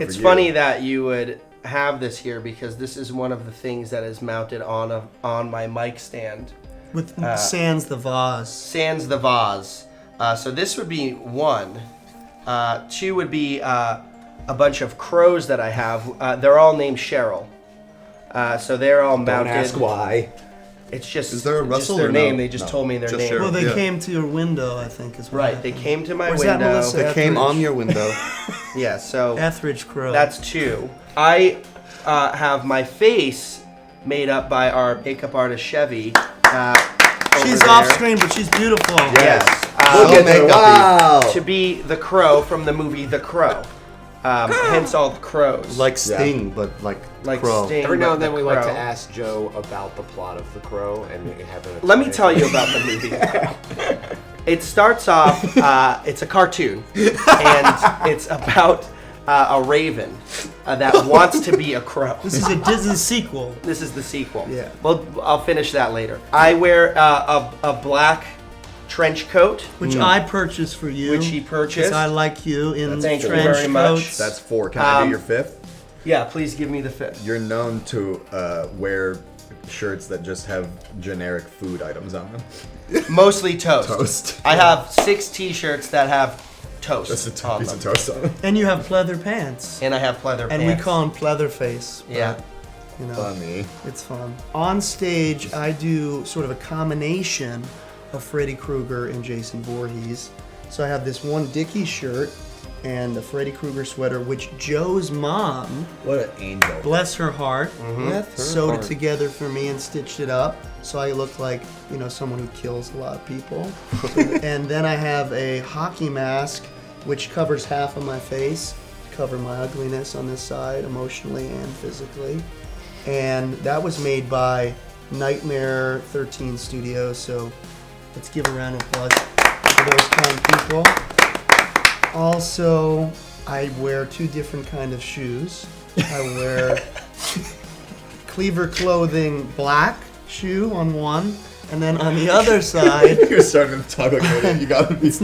It's funny that you would have this here because this is one of the things that is mounted on my mic stand. With sans the vase. Sans the vase. So this would be one. Two would be a bunch of crows that I have. They're all named Cheryl. So they're all mounted. Don't ask why. It's just, is there a Russell their or name. No? They just told me their name. Cheryl. Well, they came to your window, I think, as well. Right, they came to my Or is that window. Melissa They came Etheridge? on your window. Yeah, so Etheridge Crow. that's two. I have my face made up by our makeup artist Chevy. She's off screen, but she's beautiful. Yes. Look at her. Wow. To be the crow from the movie The Crow. Hence all the crows. Like Sting, but like Crow. Sting, Every now but and then the we like to Crow. ask Joe about the plot of The Crow and have an Let me tell you about the movie. It starts off, it's a cartoon, and it's about a raven that wants to be a crow. This is a Disney sequel. This is the sequel. Yeah. Well, I'll finish that later. I wear a black trench coat, Which I purchased for you. which he purchased. Because I like you in Thank you trench very much. coats. That's 4. Can I do your 5th? Yeah, please give me the fifth. You're known to wear shirts that just have generic food items on them. Mostly toast. Toast. I have 6 t-shirts that have toast Just a on piece them. of toast on them. And you have pleather pants. And I have pleather And pants. we call him Leatherface. but, Yeah. You know, Funny. it's fun. On stage, I do sort of a combination of Freddy Krueger and Jason Voorhees. So I have this one Dickie shirt and a Freddy Krueger sweater, which Joe's mom, What an angel. bless her heart, Bless her sewed heart. it together for me and stitched it up. So I look like, you know, someone who kills a lot of people. And then I have a hockey mask, which covers half of my face, cover my ugliness on this side, emotionally and physically. And that was made by Nightmare 13 Studios. So let's give a round of applause for those kind people. Also, I wear 2 different kind of shoes. I wear Cleaver clothing black shoe on one, and then on the other side, You're starting to talk like that. You gotta be. it's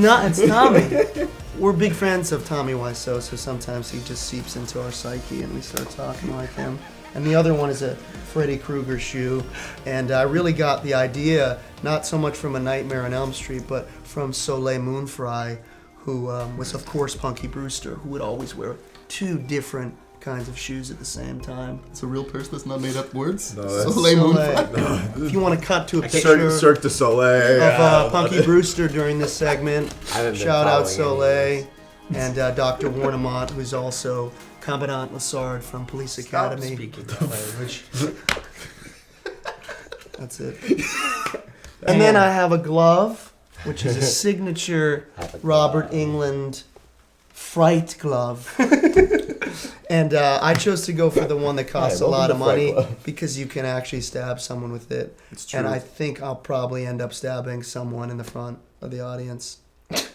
Tommy. We're big fans of Tommy Wiseau, so sometimes he just seeps into our psyche and we start talking like him. And the other one is a Freddy Krueger shoe, and I really got the idea not so much from A Nightmare on Elm Street, but from Soleil Moonfry, who was of course Punky Brewster, who would always wear 2 different kinds of shoes at the same time. It's a real person that's not made up words? No, that's Soleil Soleil. Moonfry. If you want to cut to a picture Cirque du Soleil. of Punky Brewster during this segment, I haven't been shout out following Soleil and Dr. Warnemont, who's also Commandant Lassard from Police Stop Academy. speaking that language. That's it. And then I have a glove, which is a signature Robert England Fright glove. And I chose to go for the one that costs a welcome lot to of Fright money Glove. because you can actually stab someone with it. It's true. And I think I'll probably end up stabbing someone in the front of the audience.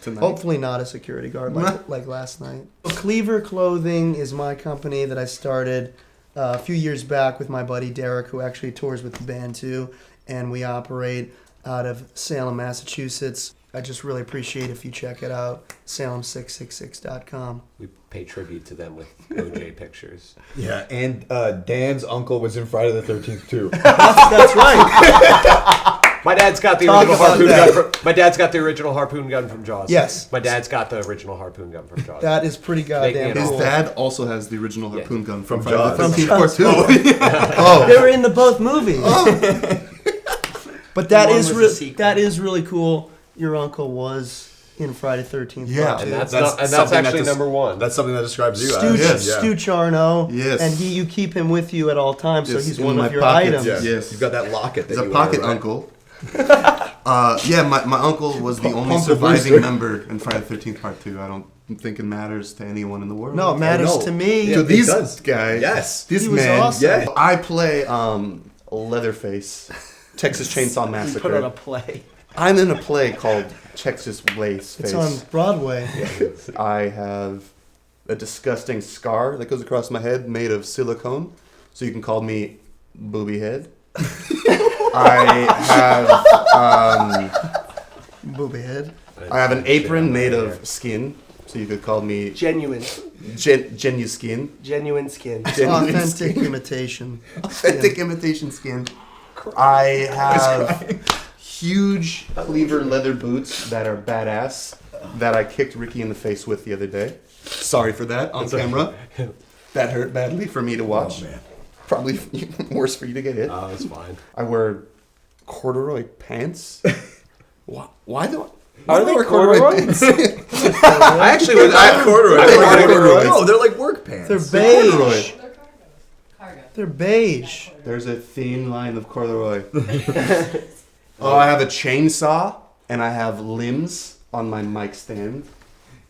Tonight. Hopefully not a security guard like last night. Cleaver Clothing is my company that I started a few years back with my buddy Derek, who actually tours with the band too, and we operate out of Salem, Massachusetts. I just really appreciate if you check it out, salem666.com. We pay tribute to them with OJ pictures. Yeah, and Dan's uncle was in Friday the 13th too. That's right. My dad's got the Talk original about harpoon that. gun. My dad's got the original harpoon gun from Jaws. Yes. My dad's got the original harpoon gun from Jaws. That is pretty goddamn Make me His cool. dad also has the original harpoon gun from Jaws. Friday the From 13th Part 2. They were in the both movies. But that One is was re- a sequel. that is really cool. Your uncle was in Friday 13th. Yeah. Part 2. and that's something actually that number 1. That's something that describes you. Stu, Yes. Yeah. Stu Charno, Yes. and you keep him with you at all times, so Yes, he's in one my of your pockets, items. Yeah. Yes. You've got that locket that He's a you pocket wear, right? uncle. Yeah, my uncle was the only Punk surviving Brewster. member in Friday the 13th Part 2. I don't think it matters to anyone in the world. No, it matters know. to me. Yeah. To these It does. guys. Yes. This He was man. awesome. Yeah. I play Leatherface, Texas Chainsaw You Massacre. put on a play. I'm in a play called Texas Lace It's Face. on Broadway. I have a disgusting scar that goes across my head made of silicone, so you can call me Booby Head. I have Booby head. I have an apron made of skin, So you could call me Genuine. Genuskin. Genuine skin. Authentic imitation. Authentic imitation skin. I have huge Cleaver leather boots that are badass that I kicked Ricky in the face with the other day. Sorry for that on camera. That hurt badly for me to watch. Oh, man. Probably worse for you to get hit. Oh, it's fine. I wear corduroy pants. Why do Are I they wear corduroy? pants? I actually was. I have corduroy. I like corduroys. No, they're like work pants. They're Corduroy. beige. They're beige. There's a thin line of corduroy. Oh, I have a chainsaw and I have limbs on my mic stand.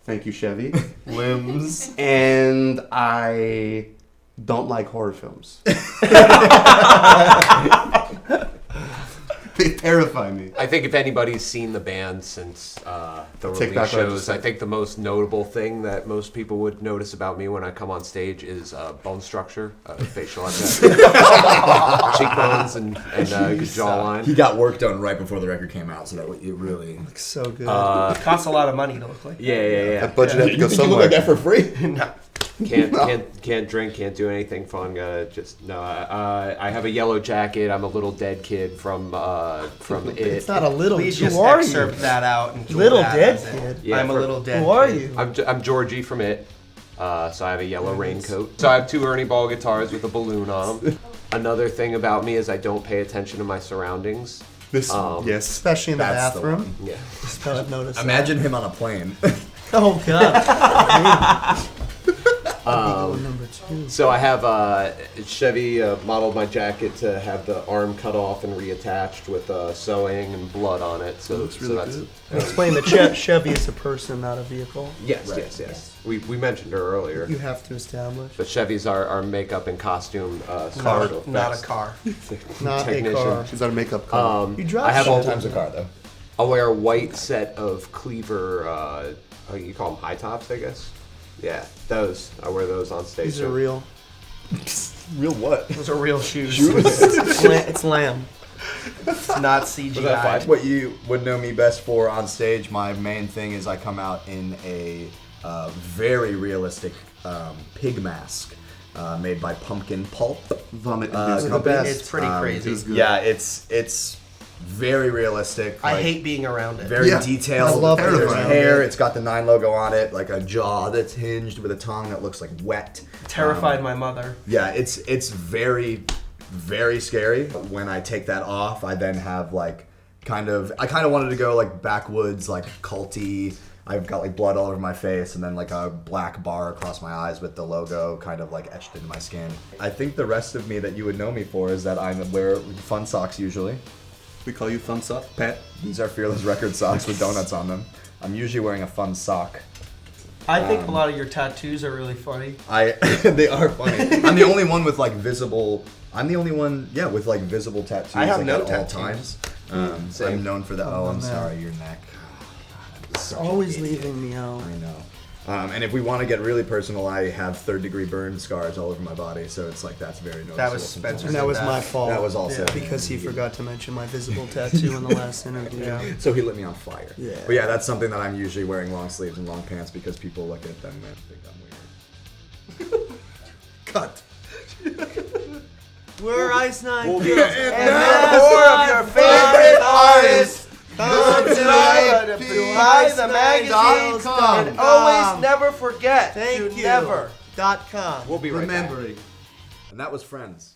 Thank you, Chevy. Limbs. And I don't like horror films. They terrify me. I think if anybody's seen the band since the Take release back what I just shows, said. I think the most notable thing that most people would notice about me when I come on stage is bone structure, facial cheekbones, and good jawline. He got work done right before the record came out, so that it really. Looks so good. It costs a lot of money to look like. Yeah. That budget had to go You think you somewhere. look like that for free? Can't drink, can't do anything fun. I have a yellow jacket. I'm a little dead kid from it. It's not a little. Please Who just are excerpt you? that out. And Little that dead as it. kid? Yeah, I'm a for- little dead Who are kid. you? I'm Georgie from it. So I have a yellow raincoat. So I have 2 Ernie Ball guitars with a balloon on them. Another thing about me is I don't pay attention to my surroundings. Yes. Especially in the That's the bathroom. Yeah. Just I've noticed. that. Imagine him on a plane. Oh God. Number 2. So I have Chevy modeled my jacket to have the arm cut off and reattached with sewing and blood on it. So, looks really that's good. Explain that Chevy is a person, not a vehicle. yes. We mentioned her earlier. You have to establish. But Chevy's our makeup and costume Not special a effects car. Not a technician. car. She's our makeup color. You drive I have Sometimes a car, though. I'll wear a white set of Cleaver, you call them high tops, I guess? Yeah, those. I wear those on stage. These are real. Real what? Those are real shoes. It's lamb. It's not CGI. Was that fine? What you would know me best for on stage, my main thing is I come out in a very realistic pig mask made by pumpkin pulp. Vomit the inducing. best. It's pretty crazy. It was good. Yeah, it's very realistic. I like, hate being around it. very Yeah. detailed. I love There's it. hair. It's got the 9 logo on it, like a jaw that's hinged with a tongue that looks like wet. Terrified my mother. Yeah, it's very, very scary. When I take that off, I then have like I kind of wanted to go like backwoods, like culty. I've got like blood all over my face and then like a black bar across my eyes with the logo kind of like etched into my skin. I think the rest of me that you would know me for is that I wear fun socks usually. We call you Thumbs Up, Pat. These are Fearless Record socks with donuts on them. I'm usually wearing a fun sock. I think a lot of your tattoos are really funny. They are funny. I'm the only one with like visible. I'm the only one, yeah, with like visible tattoos. I have like, no at all tattoos. times. Same. I'm known for that. Oh, I'm man. sorry, your neck. It's always leaving me out. I know. And if we want to get really personal, I have 3rd-degree burn scars all over my body, so it's like that's very noticeable. That was sometimes. Spencer. And that was my fault. That was also because he forgot to mention my visible tattoo in the last interview. Yeah. So he lit me on fire. Yeah. But yeah, that's something that I'm usually wearing long sleeves and long pants because people look at them and think I'm weird. Cut. We're Ice Nine. We'll Kills. be- And that's more of your favorite artists. Come to buy the magazine APTV.com. and always never forget Thank to you. never. .com. We'll be right back. Remembering. And that was Friends.